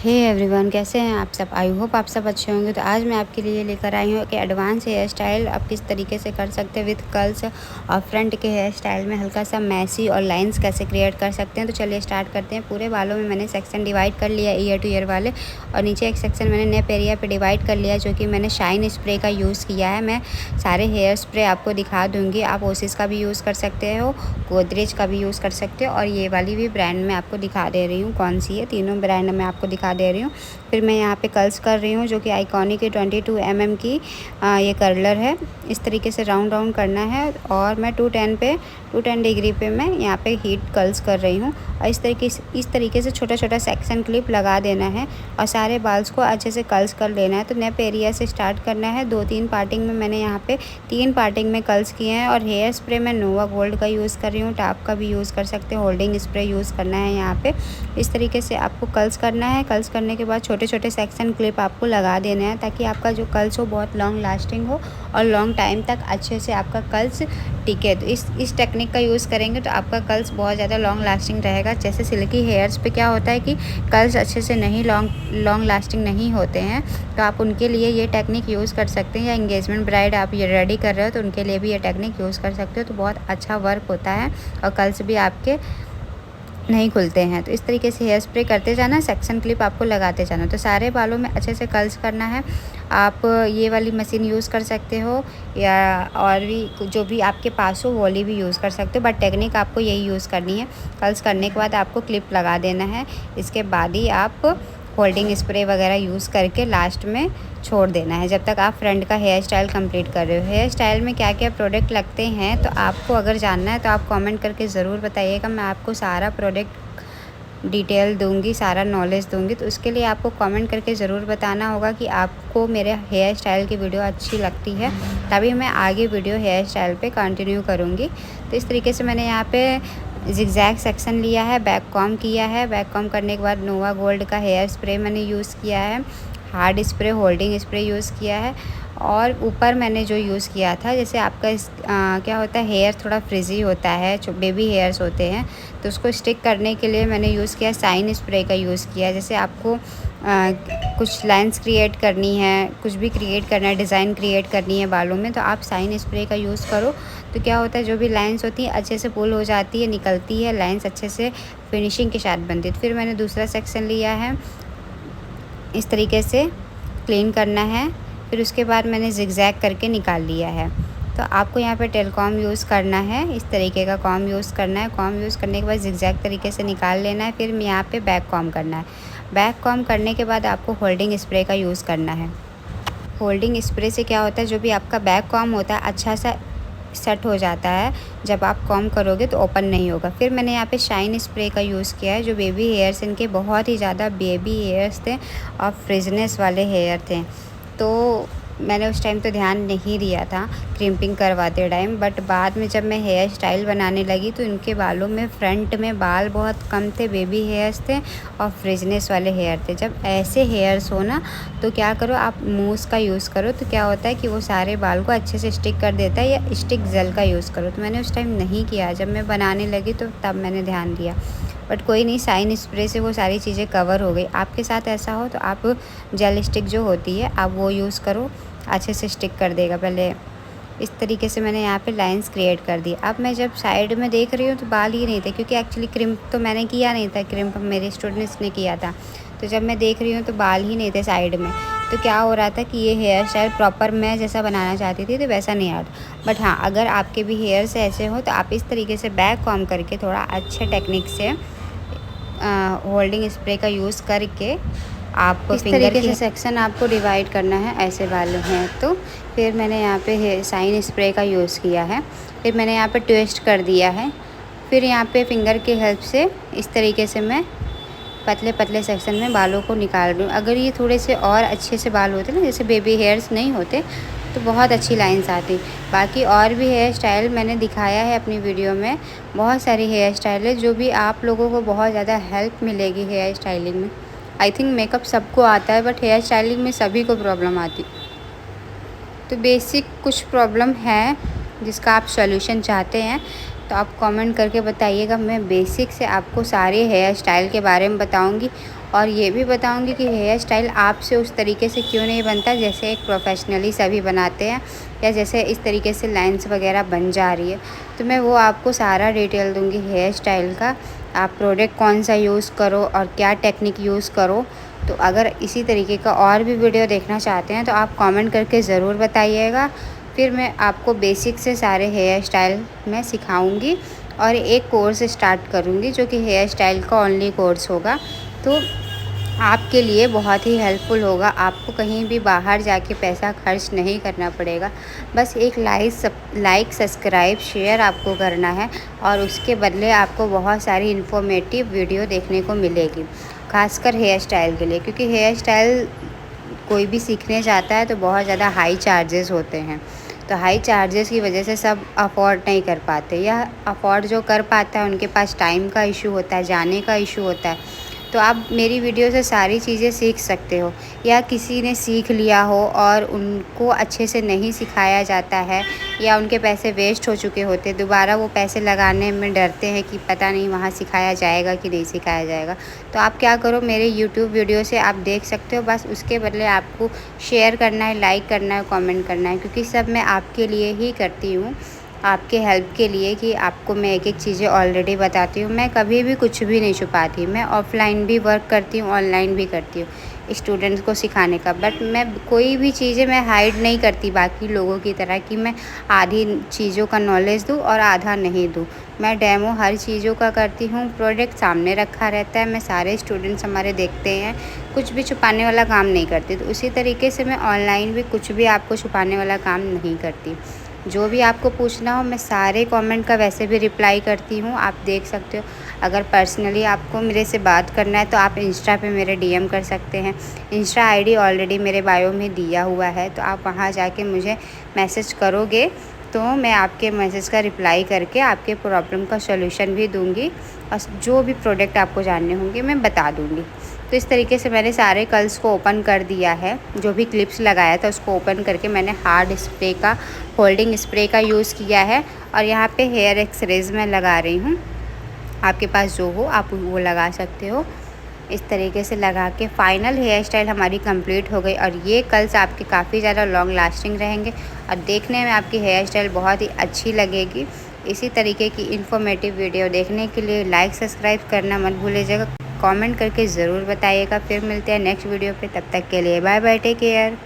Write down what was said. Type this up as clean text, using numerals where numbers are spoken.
Hey everyone, कैसे हैं आप सब। आई होप आप सब अच्छे होंगे। तो आज मैं आपके लिए लेकर आई हूँ कि एडवांस हेयर स्टाइल आप किस तरीके से कर सकते हैं विद कर्ल्स, और फ्रंट के हेयर स्टाइल में हल्का सा मैसी और लाइंस कैसे क्रिएट कर सकते हैं। तो चलिए स्टार्ट करते हैं। पूरे बालों में मैंने सेक्शन डिवाइड कर लिया, ईयर टू ईयर वाले, और नीचे एक सेक्शन मैंने नेप एरिया पे डिवाइड कर लिया, जो कि मैंने शाइन स्प्रे का यूज़ किया है। मैं सारे हेयर स्प्रे आपको दिखा दूँगी। आप ओसिस का भी यूज़ कर सकते हो, गोदरेज का भी यूज़ कर सकते हो, और ये वाली भी ब्रांड में आपको दिखा दे रही हूँ कौन सी है। तीनों ब्रांड में आपको दिखा दे रही हूँ। फिर मैं यहाँ पे कर्ल्स कर रही हूँ, जो कि आइकॉनिक की 22 mm की ये कर्लर है। इस तरीके से राउंड राउंड करना है, और मैं 210 डिग्री पे मैं यहाँ पे हीट कर्ल्स कर रही हूँ। और इस तरीके से छोटा छोटा सेक्शन क्लिप लगा देना है, और सारे बाल्स को अच्छे से कर्ल्स कर लेना है। तो नेप एरिया से स्टार्ट करना है। 2-3 पार्टिंग में मैंने यहाँ पे 3 पार्टिंग में कर्ल्स किए हैं। और हेयर स्प्रे मैं नोवा गोल्ड का यूज़ कर रही हूँ, टॉप का भी यूज़ कर सकते हैं, होल्डिंग स्प्रे यूज़ करना है यहाँ पे। इस तरीके से आपको कर्ल्स करना है। कर्ल्स करने के बाद छोटे छोटे सेक्शन क्लिप आपको लगा देने हैं, ताकि आपका जो कर्ल्स हो बहुत लॉन्ग लास्टिंग हो और लॉन्ग टाइम तक अच्छे से आपका कर्ल्स टिके। तो इस टेक्निक का यूज़ करेंगे तो आपका कर्ल्स बहुत ज़्यादा लॉन्ग लास्टिंग रहेगा। जैसे सिल्की हेयर्स पे क्या होता है कि कर्ल्स अच्छे से नहीं लॉन्ग लास्टिंग नहीं होते हैं, तो आप उनके लिए ये टेक्निक यूज़ कर सकते हैं। या इंगेजमेंट ब्राइड आप ये रेडी कर रहे हो तो उनके लिए भी ये टेक्निक यूज़ कर सकते हो। तो बहुत अच्छा वर्क होता है, और कर्ल्स भी आपके नहीं खुलते हैं। तो इस तरीके से हेयर स्प्रे करते जाना, सेक्शन क्लिप आपको लगाते जाना। तो सारे बालों में अच्छे से कर्ल्स करना है। आप ये वाली मशीन यूज़ कर सकते हो, या और भी जो भी आपके पास हो वो वाली भी यूज़ कर सकते हो, बट टेक्निक आपको यही यूज़ करनी है। कर्ल्स करने के बाद आपको क्लिप लगा देना है। इसके बाद ही आप होल्डिंग स्प्रे वगैरह यूज़ करके लास्ट में छोड़ देना है, जब तक आप फ्रंट का हेयर स्टाइल कंप्लीट कर रहे हो। हेयर स्टाइल में क्या क्या प्रोडक्ट लगते हैं, तो आपको अगर जानना है तो आप कमेंट करके ज़रूर बताइएगा। मैं आपको सारा प्रोडक्ट डिटेल दूंगी, सारा नॉलेज दूंगी। तो उसके लिए आपको कमेंट करके ज़रूर बताना होगा कि आपको मेरे हेयर स्टाइल की वीडियो अच्छी लगती है, तभी मैं आगे वीडियो हेयर स्टाइल पे कंटिन्यू करूँगी। तो इस तरीके से मैंने यहाँ पे जिगजैग सेक्शन लिया है, बैक कॉम किया है। बैक कॉम करने के बाद नोवा गोल्ड का हेयर स्प्रे मैंने यूज़ किया है, hard spray, holding spray use किया है। और ऊपर मैंने जो यूज़ किया था, जैसे आपका क्या होता है, हेयर थोड़ा फ्रिजी होता है, जो बेबी हेयर्स होते हैं, तो उसको स्टिक करने के लिए मैंने यूज़ किया शाइन स्प्रे का यूज़ किया। जैसे आपको कुछ लाइंस क्रिएट करनी है, कुछ भी क्रिएट करना है, डिज़ाइन क्रिएट करनी है बालों में, तो आप शाइन स्प्रे का यूज़ करो। तो क्या होता है, जो भी लाइंस होती है अच्छे से पुल हो जाती है, निकलती है, लाइंस अच्छे से फिनिशिंग के साथ बनती है। फिर मैंने दूसरा सेक्शन लिया है, इस तरीके से क्लीन करना है। फिर उसके बाद मैंने जिगजैग करके निकाल लिया है। तो आपको यहाँ पे टेलकॉम यूज़ करना है, इस तरीके का कॉम यूज़ करना है। कॉम यूज़ करने के बाद जिगजैग तरीके से निकाल लेना है। फिर यहाँ पे बैक कॉम करना है। बैक कॉम करने के बाद आपको होल्डिंग स्प्रे का यूज़ करना है। होल्डिंग स्प्रे से क्या होता है, जो भी आपका बैक कॉम होता है अच्छा सा सेट हो जाता है। जब आप कॉम करोगे तो ओपन नहीं होगा। फिर मैंने यहाँ पे शाइन स्प्रे का यूज़ किया है। जो बेबी हेयर्स, इनके बहुत ही ज़्यादा बेबी हेयर्स थे और फ्रिजनेस वाले हेयर थे, तो मैंने उस टाइम तो ध्यान नहीं दिया था क्रिम्पिंग करवाते टाइम। बट बाद में जब मैं हेयर स्टाइल बनाने लगी तो इनके बालों में फ्रंट में बाल बहुत कम थे, बेबी हेयर्स थे और फ्रिजनेस वाले हेयर थे। जब ऐसे हेयर्स हो ना, तो क्या करो, आप मूस का यूज़ करो। तो क्या होता है कि वो सारे बाल को अच्छे से स्टिक कर देता है। या स्टिक जेल का यूज़ करो। तो मैंने उस टाइम नहीं किया, जब मैं बनाने लगी तो तब मैंने ध्यान दिया। बट कोई नहीं, शाइन स्प्रे से वो सारी चीज़ें कवर हो गई। आपके साथ ऐसा हो तो आप जेल स्टिक जो होती है आप वो यूज़ करो, अच्छे से स्टिक कर देगा। पहले इस तरीके से मैंने यहाँ पे लाइंस क्रिएट कर दी। अब मैं जब साइड में देख रही हूँ तो बाल ही नहीं थे, क्योंकि एक्चुअली क्रिम्प तो मैंने किया नहीं था, क्रिम्प मेरे स्टूडेंट्स ने किया था। तो जब मैं देख रही हूँ तो बाल ही नहीं थे साइड में। तो क्या हो रहा था कि ये हेयर स्टाइल प्रॉपर मैं जैसा बनाना चाहती थी तो वैसा नहीं आ रहा। बट हाँ, अगर आपके भी हेयर्स ऐसे हो तो आप इस तरीके से बैक कॉम करके थोड़ा अच्छे टेक्निक से होल्डिंग स्प्रे का यूज़ करके आप इस तरीके से सेक्शन आपको डिवाइड करना है। ऐसे वाले हैं तो फिर मैंने यहाँ पे शाइन स्प्रे का यूज़ किया है। फिर मैंने यहाँ पे ट्विस्ट कर दिया है। फिर यहाँ पे फिंगर की हेल्प से इस तरीके से मैं पतले पतले सेक्शन में बालों को निकाल रही हूँ। अगर ये थोड़े से और अच्छे से बाल होते ना, जैसे बेबी हेयर्स नहीं होते, तो बहुत अच्छी लाइंस आती। बाकी और भी हेयर स्टाइल मैंने दिखाया है अपनी वीडियो में। बहुत सारी हेयर स्टाइल है जो भी आप लोगों को बहुत ज़्यादा हेल्प मिलेगी हेयर स्टाइलिंग में। आई थिंक मेकअप सबको आता है, बट हेयर स्टाइलिंग में सभी को प्रॉब्लम आती। तो बेसिक कुछ प्रॉब्लम है जिसका आप सॉल्यूशन चाहते हैं तो आप कमेंट करके बताइएगा। मैं बेसिक से आपको सारे हेयर स्टाइल के बारे में बताऊंगी, और ये भी बताऊंगी कि हेयर स्टाइल आपसे उस तरीके से क्यों नहीं बनता जैसे एक प्रोफेशनली सभी बनाते हैं, या जैसे इस तरीके से लाइंस वगैरह बन जा रही है। तो मैं वो आपको सारा डिटेल दूंगी हेयर स्टाइल का, आप प्रोडक्ट कौन सा यूज़ करो और क्या टेक्निक यूज़ करो। तो अगर इसी तरीके का और भी वीडियो देखना चाहते हैं तो आप कमेंट करके ज़रूर बताइएगा। फिर मैं आपको बेसिक से सारे हेयर स्टाइल मैं सिखाऊंगी और एक कोर्स स्टार्ट करूंगी जो कि हेयर स्टाइल का ओनली कोर्स होगा। तो आपके लिए बहुत ही हेल्पफुल होगा, आपको कहीं भी बाहर जाके पैसा खर्च नहीं करना पड़ेगा। बस एक लाइक सब्सक्राइब शेयर आपको करना है और उसके बदले आपको बहुत सारी इन्फॉर्मेटिव वीडियो देखने को मिलेगी, खासकर हेयर स्टाइल के लिए। क्योंकि हेयर स्टाइल कोई भी सीखने जाता है तो बहुत ज़्यादा हाई चार्जेस होते हैं। तो हाई चार्जेस की वजह से सब अफोर्ड नहीं कर पाते, या अफोर्ड जो कर पाता है उनके पास टाइम का इशू होता है, जाने का इशू होता है। तो आप मेरी वीडियो से सारी चीज़ें सीख सकते हो, या किसी ने सीख लिया हो और उनको अच्छे से नहीं सिखाया जाता है, या उनके पैसे वेस्ट हो चुके होते, दोबारा वो पैसे लगाने में डरते हैं कि पता नहीं वहाँ सिखाया जाएगा कि नहीं सिखाया जाएगा। तो आप क्या करो, मेरे यूट्यूब वीडियो से आप देख सकते हो, बस उसके बदले आपको शेयर करना है, लाइक करना है, कमेंट करना है, क्योंकि सब मैं आपके लिए ही करती हूँ, आपके हेल्प के लिए, कि आपको मैं एक एक चीज़ें ऑलरेडी बताती हूँ। मैं कभी भी कुछ भी नहीं छुपाती, मैं ऑफ़लाइन भी वर्क करती हूँ, ऑनलाइन भी करती हूँ स्टूडेंट्स को सिखाने का। बट मैं कोई भी चीज़ें मैं हाइड नहीं करती बाकी लोगों की तरह कि मैं आधी चीज़ों का नॉलेज दूँ और आधा नहीं दूँ। मैं डेमो हर चीज़ों का करती हूँ, प्रोडक्ट सामने रखा रहता है, मैं सारे स्टूडेंट्स हमारे देखते हैं, कुछ भी छुपाने वाला काम नहीं करती। तो उसी तरीके से मैं ऑनलाइन भी कुछ भी आपको छुपाने वाला काम नहीं करती। जो भी आपको पूछना हो मैं सारे कमेंट का वैसे भी रिप्लाई करती हूँ, आप देख सकते हो। अगर पर्सनली आपको मेरे से बात करना है तो आप इंस्टा पे मेरे डीएम कर सकते हैं। इंस्टा आईडी ऑलरेडी मेरे बायो में दिया हुआ है, तो आप वहाँ जाके मुझे मैसेज करोगे तो मैं आपके मैसेज का रिप्लाई करके आपके प्रॉब्लम का सॉल्यूशन भी दूँगी, और जो भी प्रोडक्ट आपको जानने होंगे मैं बता दूँगी। तो इस तरीके से मैंने सारे कर्ल्स को ओपन कर दिया है, जो भी क्लिप्स लगाया था उसको ओपन करके मैंने हार्ड स्प्रे का, होल्डिंग स्प्रे का यूज़ किया है। और यहाँ पे हेयर एक्सरेज मैं लगा रही हूँ, आपके पास जो हो आप वो लगा सकते हो। इस तरीके से लगा के फ़ाइनल हेयर स्टाइल हमारी कंप्लीट हो गई, और ये कर्ल्स आपके काफ़ी ज़्यादा लॉन्ग लास्टिंग रहेंगे और देखने में आपकी हेयर स्टाइल बहुत ही अच्छी लगेगी। इसी तरीके की इन्फॉर्मेटिव वीडियो देखने के लिए लाइक सब्सक्राइब करना मत भूलिएगा, कमेंट करके ज़रूर बताइएगा। फिर मिलते हैं नेक्स्ट वीडियो पे, तब तक के लिए बाय बाय, टेक केयर।